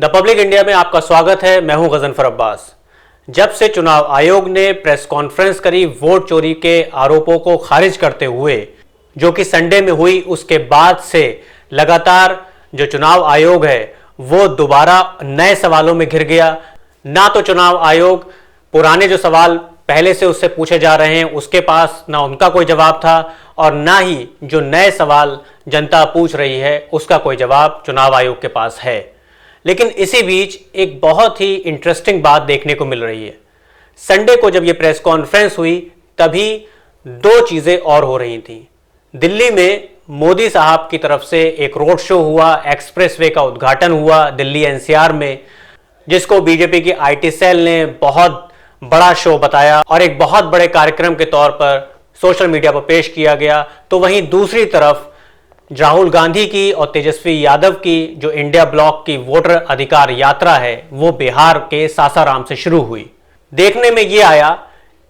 The public India में आपका स्वागत है। मैं हूं गजनफर अब्बास। जब से चुनाव आयोग ने प्रेस कॉन्फ्रेंस करी वोट चोरी के आरोपों को खारिज करते हुए, जो कि संडे में हुई, उसके बाद से लगातार जो चुनाव आयोग है वो दोबारा नए सवालों में घिर गया। ना तो चुनाव आयोग पुराने जो सवाल पहले से उससे पूछे जा रहे हैं उसके पास ना उनका कोई जवाब था, और ना ही जो नए सवाल जनता पूछ रही है उसका कोई जवाब चुनाव आयोग के पास है। लेकिन इसी बीच एक बहुत ही इंटरेस्टिंग बात देखने को मिल रही है। संडे को जब यह प्रेस कॉन्फ्रेंस हुई तभी दो चीजें और हो रही थी। दिल्ली में मोदी साहब की तरफ से एक रोड शो हुआ, एक्सप्रेसवे का उद्घाटन हुआ दिल्ली एनसीआर में, जिसको बीजेपी की आईटी सेल ने बहुत बड़ा शो बताया और एक बहुत बड़े कार्यक्रम के तौर पर सोशल मीडिया पर पेश किया गया। तो वहीं दूसरी तरफ राहुल गांधी की और तेजस्वी यादव की जो इंडिया ब्लॉक की वोटर अधिकार यात्रा है वो बिहार के सासाराम से शुरू हुई। देखने में ये आया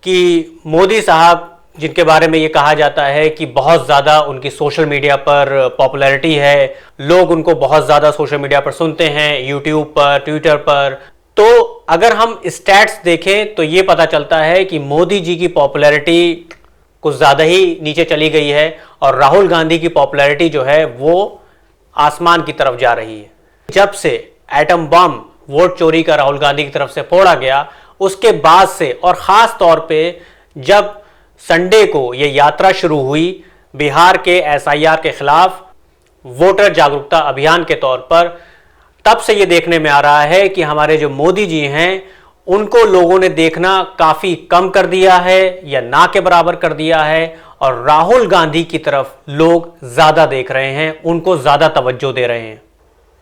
कि मोदी साहब, जिनके बारे में ये कहा जाता है कि बहुत ज़्यादा उनकी सोशल मीडिया पर पॉपुलैरिटी है, लोग उनको बहुत ज़्यादा सोशल मीडिया पर सुनते हैं, यूट्यूब पर, ट्विटर पर, तो अगर हम स्टैट्स देखें तो ये पता चलता है कि मोदी जी की पॉपुलैरिटी कुछ ज़्यादा ही नीचे चली गई है और राहुल गांधी की पॉपुलैरिटी जो है वो आसमान की तरफ जा रही है। जब से एटम बम वोट चोरी का राहुल गांधी की तरफ से फोड़ा गया उसके बाद से, और ख़ास तौर पे जब संडे को ये यात्रा शुरू हुई बिहार के एसआईआर के खिलाफ वोटर जागरूकता अभियान के तौर पर, तब से ये देखने में आ रहा है कि हमारे जो मोदी जी हैं उनको लोगों ने देखना काफ़ी कम कर दिया है या ना के बराबर कर दिया है, और राहुल गांधी की तरफ लोग ज़्यादा देख रहे हैं, उनको ज़्यादा तवज्जो दे रहे हैं।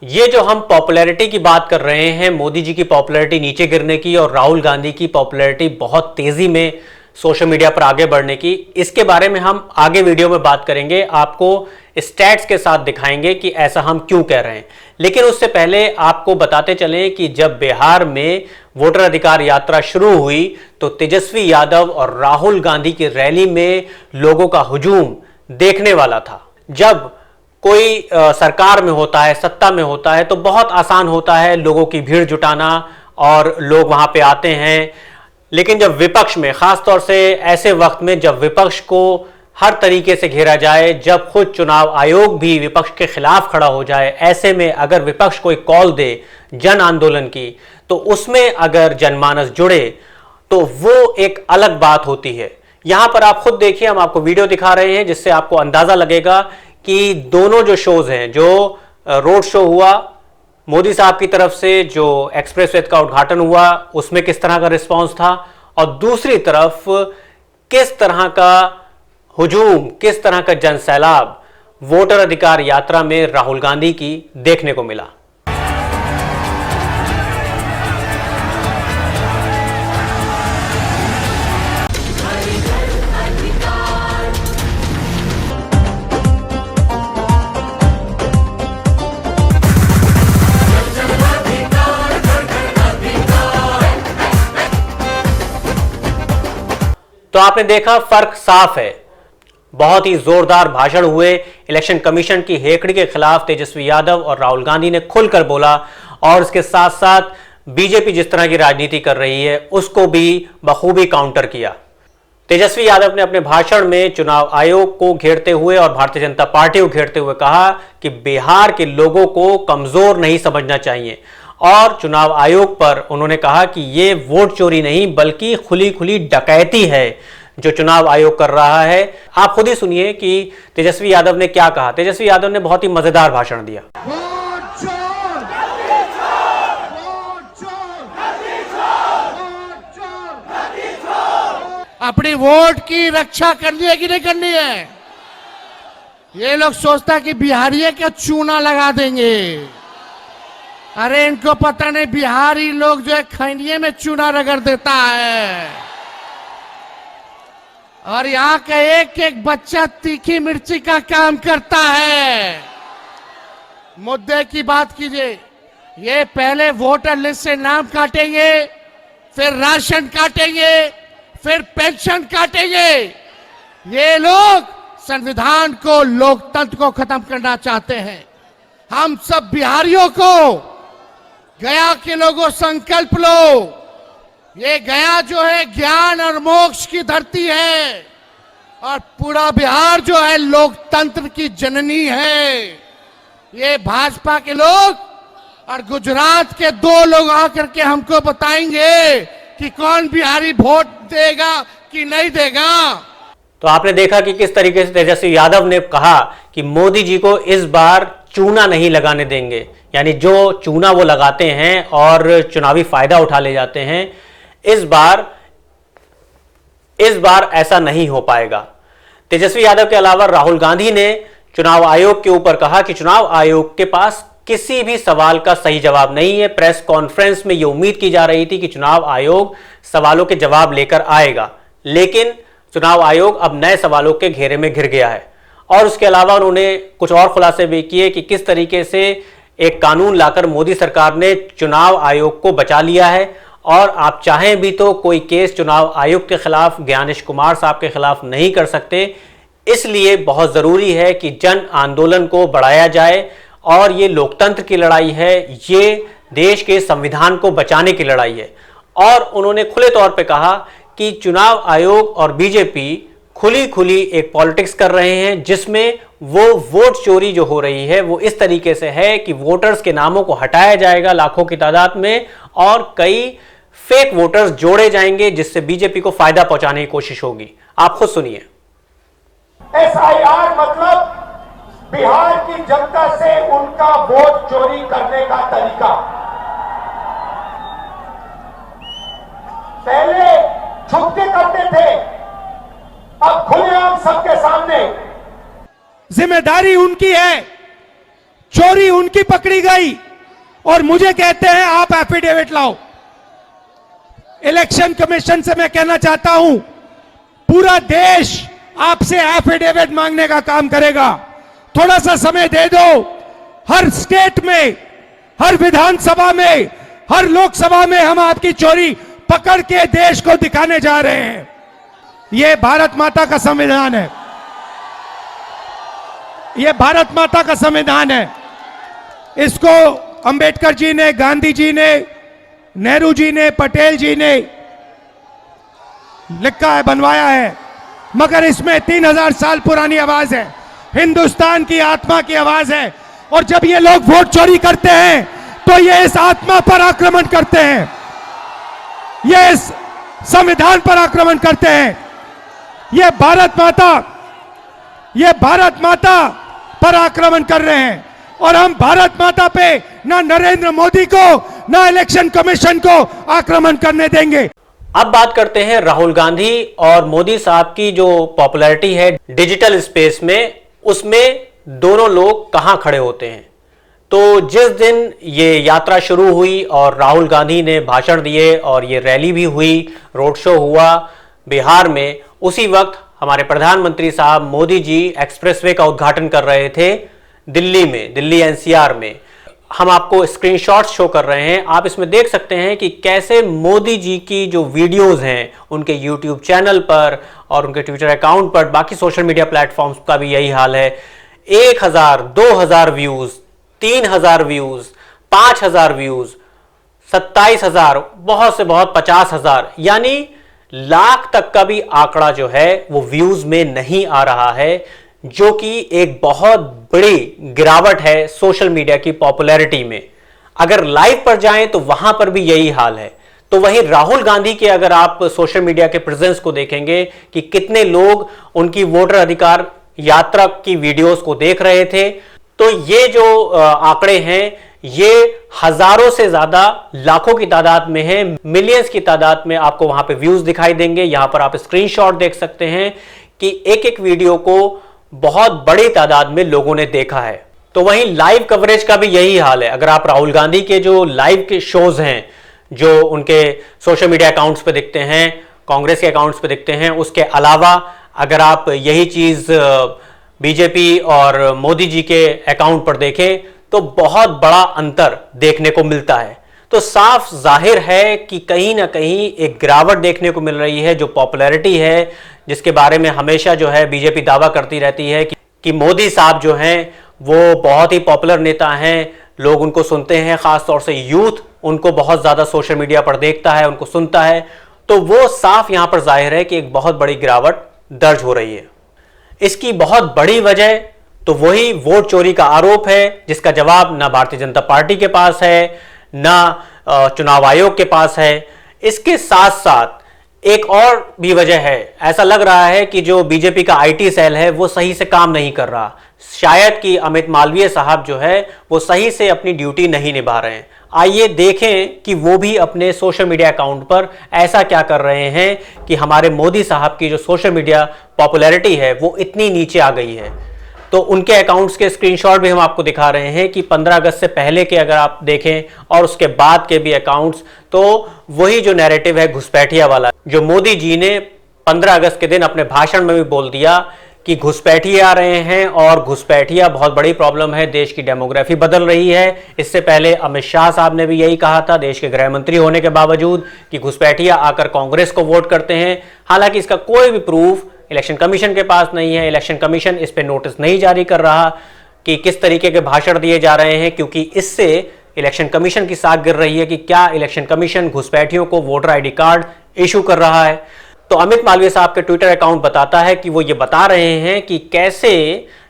ये जो हम पॉपुलैरिटी की बात कर रहे हैं, मोदी जी की पॉपुलैरिटी नीचे गिरने की और राहुल गांधी की पॉपुलैरिटी बहुत तेज़ी में सोशल मीडिया पर आगे बढ़ने की, इसके बारे में हम आगे वीडियो में बात करेंगे, आपको स्टैट्स के साथ दिखाएंगे कि ऐसा हम क्यों कह रहे हैं। लेकिन उससे पहले आपको बताते चलें कि जब बिहार में वोटर अधिकार यात्रा शुरू हुई तो तेजस्वी यादव और राहुल गांधी की रैली में लोगों का हुजूम देखने वाला था। जब कोई सरकार में होता है, सत्ता में होता है, तो बहुत आसान होता है लोगों की भीड़ जुटाना और लोग वहां पे आते हैं। लेकिन जब विपक्ष में, खास तौर से ऐसे वक्त में जब विपक्ष को हर तरीके से घेरा जाए, जब खुद चुनाव आयोग भी विपक्ष के खिलाफ खड़ा हो जाए, ऐसे में अगर विपक्ष कोई कॉल दे जन आंदोलन की तो उसमें अगर जनमानस जुड़े तो वो एक अलग बात होती है। यहां पर आप खुद देखिए, हम आपको वीडियो दिखा रहे हैं जिससे आपको अंदाजा लगेगा कि दोनों जो शोज हैं, जो रोड शो हुआ मोदी साहब की तरफ से, जो एक्सप्रेसवे का उद्घाटन हुआ, उसमें किस तरह का रिस्पांस था, और दूसरी तरफ किस तरह का हुजूम, किस तरह का जनसैलाब वोटर अधिकार यात्रा में राहुल गांधी की देखने को मिला। तो आपने देखा, फर्क साफ है। बहुत ही जोरदार भाषण हुए। इलेक्शन कमीशन की हेकड़ी के खिलाफ तेजस्वी यादव और राहुल गांधी ने खुलकर बोला, और इसके साथ साथ बीजेपी जिस तरह की राजनीति कर रही है उसको भी बखूबी काउंटर किया। तेजस्वी यादव ने अपने भाषण में चुनाव आयोग को घेरते हुए और भारतीय जनता पार्टी को घेरते हुए कहा कि बिहार के लोगों को कमजोर नहीं समझना चाहिए, और चुनाव आयोग पर उन्होंने कहा कि ये वोट चोरी नहीं बल्कि खुली खुली डकैती है जो चुनाव आयोग कर रहा है। आप खुद ही सुनिए कि तेजस्वी यादव ने क्या कहा। तेजस्वी यादव ने बहुत ही मजेदार भाषण दिया। अपनी वोट की रक्षा करनी है कि नहीं करनी है? ये लोग सोचता है कि बिहारी के चूना लगा देंगे। अरे इनको पता नहीं, बिहारी लोग जो है खैनिये में चूना रगड़ देता है, और यहाँ का एक एक बच्चा तीखी मिर्ची का काम करता है। मुद्दे की बात कीजिए। ये पहले वोटर लिस्ट से नाम काटेंगे, फिर राशन काटेंगे, फिर पेंशन काटेंगे। ये लोग संविधान को, लोकतंत्र को खत्म करना चाहते हैं। हम सब बिहारियों को गया के लोगों संकल्प लो, ये गया जो है ज्ञान और मोक्ष की धरती है और पूरा बिहार जो है लोकतंत्र की जननी है। ये भाजपा के लोग और गुजरात के 2 लोग आकर के हमको बताएंगे कि कौन बिहारी वोट देगा कि नहीं देगा। तो आपने देखा कि किस तरीके से तेजस्वी यादव ने कहा कि मोदी जी को इस बार चूना नहीं लगाने देंगे, यानी जो चूना वो लगाते हैं और चुनावी फायदा उठा ले जाते हैं, इस बार ऐसा नहीं हो पाएगा। तेजस्वी यादव के अलावा राहुल गांधी ने चुनाव आयोग के ऊपर कहा कि चुनाव आयोग के पास किसी भी सवाल का सही जवाब नहीं है। प्रेस कॉन्फ्रेंस में यह उम्मीद की जा रही थी कि चुनाव आयोग सवालों के जवाब लेकर आएगा, लेकिन चुनाव आयोग अब नए सवालों के घेरे में घिर गया है। और उसके अलावा उन्होंने कुछ और खुलासे भी किए कि किस तरीके से एक कानून लाकर मोदी सरकार ने चुनाव आयोग को बचा लिया है और आप चाहें भी तो कोई केस चुनाव आयोग के खिलाफ, ज्ञानेश कुमार साहब के खिलाफ नहीं कर सकते। इसलिए बहुत जरूरी है कि जन आंदोलन को बढ़ाया जाए और ये लोकतंत्र की लड़ाई है, ये देश के संविधान को बचाने की लड़ाई है। और उन्होंने खुले तौर पे कहा कि चुनाव आयोग और बीजेपी खुली एक पॉलिटिक्स कर रहे हैं, जिसमें वो वोट चोरी जो हो रही है वो इस तरीके से है कि वोटर्स के नामों को हटाया जाएगा लाखों की तादाद में और कई फेक वोटर्स जोड़े जाएंगे, जिससे बीजेपी को फायदा पहुंचाने की कोशिश होगी। आप खुद सुनिए। SIR मतलब बिहार की जनता से उनका वोट चोरी करने का तरीका। पहले छुप के करते थे, अब खुलेआम सबके सामने। जिम्मेदारी उनकी है, चोरी उनकी पकड़ी गई और मुझे कहते हैं आप एफिडेविट लाओ। इलेक्शन कमीशन से मैं कहना चाहता हूं, पूरा देश आपसे एफिडेविट मांगने का काम करेगा। थोड़ा सा समय दे दो। हर स्टेट में, हर विधानसभा में, हर लोकसभा में हम आपकी चोरी पकड़ के देश को दिखाने जा रहे हैं। यह भारत माता का संविधान है, यह भारत माता का संविधान है। इसको अंबेडकर जी ने, गांधी जी ने, नेहरू जी ने, पटेल जी ने लिखा है, बनवाया है, मगर इसमें 3000 साल पुरानी आवाज है, हिंदुस्तान की आत्मा की आवाज है। और जब ये लोग वोट चोरी करते हैं तो ये इस आत्मा पर आक्रमण करते हैं, ये इस संविधान पर आक्रमण करते हैं। ये भारत माता पर आक्रमण कर रहे हैं और हम भारत माता पे ना नरेंद्र मोदी को ना इलेक्शन कमीशन को आक्रमण करने देंगे। अब बात करते हैं राहुल गांधी और मोदी साहब की जो पॉपुलैरिटी है डिजिटल स्पेस में, उसमें दोनों लोग कहां खड़े होते हैं। तो जिस दिन ये यात्रा शुरू हुई और राहुल गांधी ने भाषण दिए और ये रैली भी हुई, रोड शो हुआ बिहार में, उसी वक्त हमारे प्रधानमंत्री साहब मोदी जी एक्सप्रेसवे का उद्घाटन कर रहे थे दिल्ली में, दिल्ली NCR में। हम आपको स्क्रीनशॉट्स शो कर रहे हैं, आप इसमें देख सकते हैं कि कैसे मोदी जी की जो वीडियोस हैं उनके यूट्यूब चैनल पर और उनके ट्विटर अकाउंट पर, बाकी सोशल मीडिया प्लेटफॉर्म्स का भी यही हाल है, 1000, 2000 व्यूज, 3000 व्यूज, 5000 व्यूज, 27000, बहुत से बहुत 50000, यानी लाख तक का भी आंकड़ा जो है वो व्यूज में नहीं आ रहा है, जो कि एक बहुत बड़ी गिरावट है सोशल मीडिया की पॉपुलैरिटी में। अगर लाइव पर जाएं तो वहां पर भी यही हाल है। तो वहीं राहुल गांधी के अगर आप सोशल मीडिया के प्रेजेंस को देखेंगे कि कितने लोग उनकी वोटर अधिकार यात्रा की वीडियोस को देख रहे थे, तो ये जो आंकड़े हैं ये हजारों से ज्यादा, लाखों की तादाद में है, मिलियंस की तादाद में आपको वहां पे व्यूज दिखाई देंगे। यहां पर आप स्क्रीनशॉट देख सकते हैं कि एक एक वीडियो को बहुत बड़ी तादाद में लोगों ने देखा है। तो वहीं लाइव कवरेज का भी यही हाल है। अगर आप राहुल गांधी के जो लाइव के शोज हैं जो उनके सोशल मीडिया अकाउंट्स पे दिखते हैं, कांग्रेस के अकाउंट्स पे दिखते हैं, उसके अलावा अगर आप यही चीज बीजेपी और मोदी जी के अकाउंट पर देखें तो बहुत बड़ा अंतर देखने को मिलता है। तो साफ जाहिर है कि कहीं ना कहीं एक गिरावट देखने को मिल रही है। जो पॉपुलैरिटी है, जिसके बारे में हमेशा जो है बीजेपी दावा करती रहती है कि मोदी साहब जो हैं वो बहुत ही पॉपुलर नेता हैं, लोग उनको सुनते हैं, खासतौर से यूथ उनको बहुत ज़्यादा सोशल मीडिया पर देखता है, उनको सुनता है, तो वो साफ यहां पर जाहिर है कि एक बहुत बड़ी गिरावट दर्ज हो रही है। इसकी बहुत बड़ी वजह तो वही वोट चोरी का आरोप है, जिसका जवाब ना भारतीय जनता पार्टी के पास है, ना चुनाव आयोग के पास है। इसके साथ साथ एक और भी वजह है, ऐसा लग रहा है कि जो बीजेपी का आईटी सेल है वो सही से काम नहीं कर रहा। शायद कि अमित मालवीय साहब जो है वो सही से अपनी ड्यूटी नहीं निभा रहे हैं। आइए देखें कि वो भी अपने सोशल मीडिया अकाउंट पर ऐसा क्या कर रहे हैं कि हमारे मोदी साहब की जो सोशल मीडिया पॉपुलैरिटी है वो इतनी नीचे आ गई है। तो उनके अकाउंट्स के स्क्रीनशॉट भी हम आपको दिखा रहे हैं कि 15 अगस्त से पहले के अगर आप देखें और उसके बाद के भी अकाउंट्स, तो वही जो नैरेटिव है घुसपैठिया वाला, जो मोदी जी ने 15 अगस्त के दिन अपने भाषण में भी बोल दिया कि घुसपैठिए आ रहे हैं और घुसपैठिया बहुत बड़ी प्रॉब्लम है, देश की डेमोग्राफी बदल रही है। इससे पहले अमित शाह साहब ने भी यही कहा था, देश के गृह मंत्री होने के बावजूद, कि घुसपैठिया आकर कांग्रेस को वोट करते हैं। हालांकि इसका कोई भी प्रूफ इलेक्शन कमीशन के पास नहीं है। इलेक्शन कमीशन इस पे नोटिस नहीं जारी कर रहा कि किस तरीके के भाषण दिए जा रहे हैं, क्योंकि इससे इलेक्शन कमीशन की साख गिर रही है कि क्या इलेक्शन कमीशन घुसपैठियों को वोटर आईडी कार्ड इशू कर रहा है। तो अमित मालवीय साहब के ट्विटर अकाउंट बताता है कि वो ये बता रहे हैं कि कैसे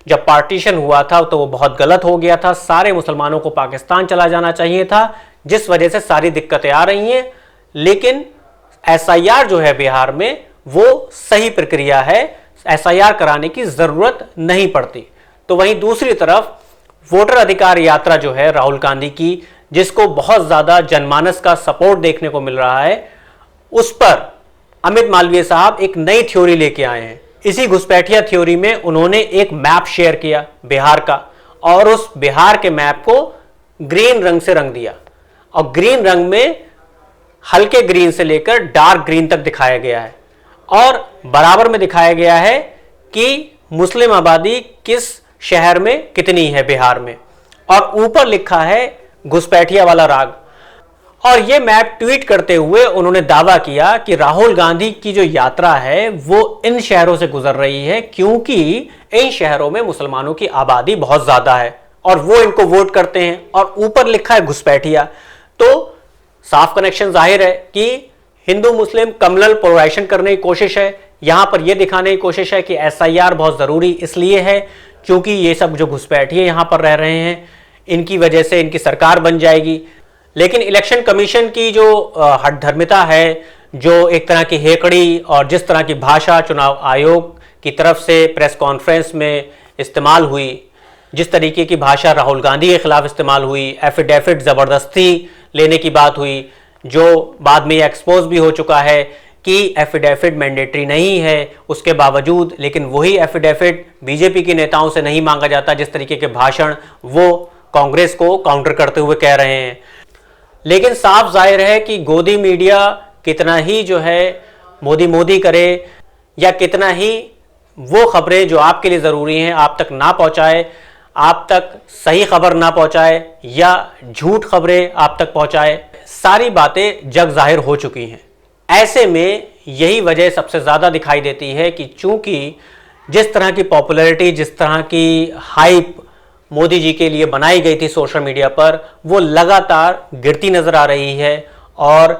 जब पार्टीशन हुआ था तो वो बहुत गलत हो गया था, सारे मुसलमानों को पाकिस्तान चला जाना चाहिए था, जिस वजह से सारी दिक्कतें आ रही हैं। लेकिन एसआईआर जो है बिहार में वो सही प्रक्रिया है, एसआईआर कराने की जरूरत नहीं पड़ती। तो वहीं दूसरी तरफ वोटर अधिकार यात्रा जो है राहुल गांधी की, जिसको बहुत ज्यादा जनमानस का सपोर्ट देखने को मिल रहा है, उस पर अमित मालवीय साहब एक नई थ्योरी लेके आए हैं। इसी घुसपैठिया थ्योरी में उन्होंने एक मैप शेयर किया बिहार का, और उस बिहार के मैप को ग्रीन रंग से रंग दिया, और ग्रीन रंग में हल्के ग्रीन से लेकर डार्क ग्रीन तक दिखाया गया है, और बराबर में दिखाया गया है कि मुस्लिम आबादी किस शहर में कितनी है बिहार में, और ऊपर लिखा है घुसपैठिया वाला राग। और यह मैप ट्वीट करते हुए उन्होंने दावा किया कि राहुल गांधी की जो यात्रा है वो इन शहरों से गुजर रही है, क्योंकि इन शहरों में मुसलमानों की आबादी बहुत ज्यादा है और वो इनको वोट करते हैं, और ऊपर लिखा है घुसपैठिया। तो साफ कनेक्शन जाहिर है कि हिंदू मुस्लिम कम्युनल पोलराइजेशन करने की कोशिश है। यहां पर यह दिखाने की कोशिश है कि एसआईआर बहुत जरूरी इसलिए है क्योंकि ये सब जो घुसपैठिए यहां पर रह रहे हैं, इनकी वजह से इनकी सरकार बन जाएगी। लेकिन इलेक्शन कमीशन की जो हठधर्मिता है, जो एक तरह की हेकड़ी और जिस तरह की भाषा चुनाव आयोग की तरफ से प्रेस कॉन्फ्रेंस में इस्तेमाल हुई, जिस तरीके की भाषा राहुल गांधी के खिलाफ इस्तेमाल हुई, एफिडेविट ज़बरदस्ती लेने की बात हुई, जो बाद में एक्सपोज भी हो चुका है कि एफिडेविट मैंडेटरी नहीं है उसके बावजूद, लेकिन वही एफिडेविट बीजेपी के नेताओं से नहीं मांगा जाता, जिस तरीके के भाषण वो कांग्रेस को काउंटर करते हुए कह रहे हैं। लेकिन साफ जाहिर है कि गोदी मीडिया कितना ही जो है मोदी मोदी करे, या कितना ही वो खबरें जो आपके लिए ज़रूरी हैं आप तक ना पहुंचाए, आप तक सही खबर ना पहुंचाए या झूठ खबरें आप तक पहुंचाए, सारी बातें जग जाहिर हो चुकी हैं। ऐसे में यही वजह सबसे ज़्यादा दिखाई देती है कि चूंकि जिस तरह की पॉपुलैरिटी, जिस तरह की हाइप मोदी जी के लिए बनाई गई थी सोशल मीडिया पर, वो लगातार गिरती नजर आ रही है। और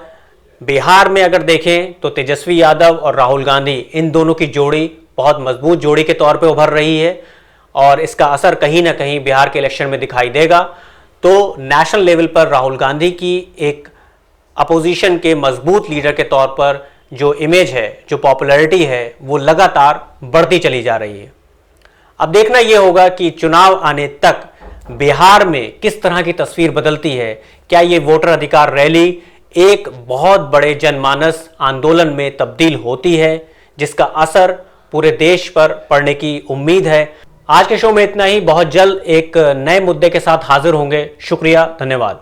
बिहार में अगर देखें तो तेजस्वी यादव और राहुल गांधी, इन दोनों की जोड़ी बहुत मजबूत जोड़ी के तौर पे उभर रही है, और इसका असर कहीं ना कहीं बिहार के इलेक्शन में दिखाई देगा। तो नेशनल लेवल पर राहुल गांधी की एक अपोजिशन के मजबूत लीडर के तौर पर जो इमेज है, जो पॉपुलैरिटी है, वो लगातार बढ़ती चली जा रही है। अब देखना यह होगा कि चुनाव आने तक बिहार में किस तरह की तस्वीर बदलती है। क्या ये वोटर अधिकार रैली एक बहुत बड़े जनमानस आंदोलन में तब्दील होती है, जिसका असर पूरे देश पर पड़ने की उम्मीद है। आज के शो में इतना ही। बहुत जल्द एक नए मुद्दे के साथ हाजिर होंगे। शुक्रिया, धन्यवाद।